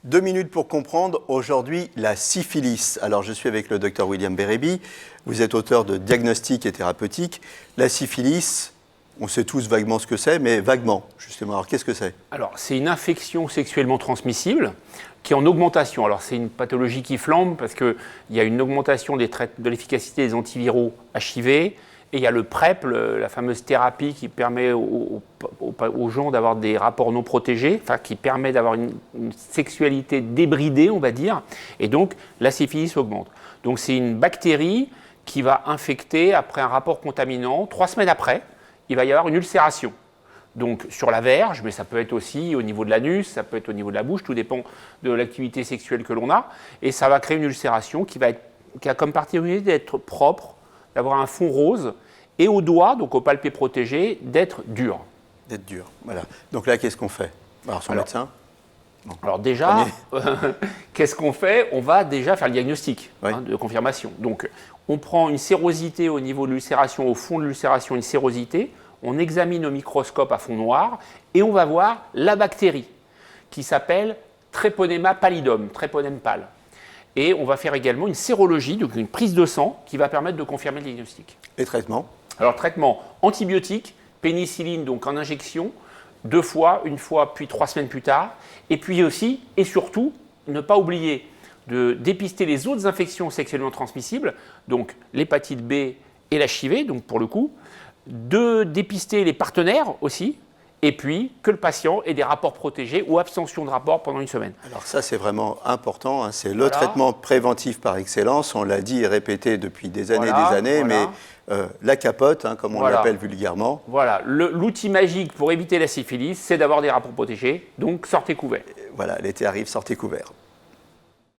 2 minutes pour comprendre aujourd'hui la syphilis. Alors je suis avec le docteur William Bérébi, vous êtes auteur de Diagnostic et thérapeutique. La syphilis, on sait tous vaguement ce que c'est, mais vaguement justement. Alors qu'est-ce que c'est? Alors c'est une infection sexuellement transmissible qui est en augmentation. Alors c'est une pathologie qui flambe parce qu'il y a une augmentation de l'efficacité des antiviraux HIV. Et il y a le PrEP, la fameuse thérapie qui permet aux gens d'avoir des rapports non protégés, enfin qui permet d'avoir une sexualité débridée, on va dire. Et donc, la syphilis augmente. Donc, c'est une bactérie qui va infecter après un rapport contaminant. 3 semaines après, il va y avoir une ulcération. Donc, sur la verge, mais ça peut être aussi au niveau de l'anus, ça peut être au niveau de la bouche, tout dépend de l'activité sexuelle que l'on a. Et ça va créer une ulcération qui a comme particularité d'être propre, d'avoir un fond rose, et au doigt, donc au palpé protégé, d'être dur. D'être dur, voilà. Donc là, qu'est-ce qu'on fait? Alors, son médecin? Alors déjà, qu'est-ce qu'on fait? On va déjà faire le diagnostic de confirmation. Donc, on prend une sérosité au niveau de l'ulcération, au fond de l'ulcération, une sérosité, on examine au microscope à fond noir, et on va voir la bactérie, qui s'appelle Treponema pallidum, Treponème pâle. Et on va faire également une sérologie, donc une prise de sang, qui va permettre de confirmer le diagnostic. Et traitement? Alors, traitement antibiotique, pénicilline, donc en injection, 2 fois, 1 fois, puis 3 semaines plus tard. Et puis aussi, et surtout, ne pas oublier de dépister les autres infections sexuellement transmissibles, donc l'hépatite B et l'HIV, donc pour le coup, de dépister les partenaires aussi, et puis que le patient ait des rapports protégés ou abstention de rapport pendant 1 semaine. Alors ça, c'est vraiment important, hein. C'est le traitement préventif par excellence. On l'a dit et répété depuis des années et des années, mais la capote, hein, comme on l'appelle vulgairement. Voilà, l'outil magique pour éviter la syphilis, c'est d'avoir des rapports protégés, donc sortez couverts. Voilà, l'été arrive, sortez couverts.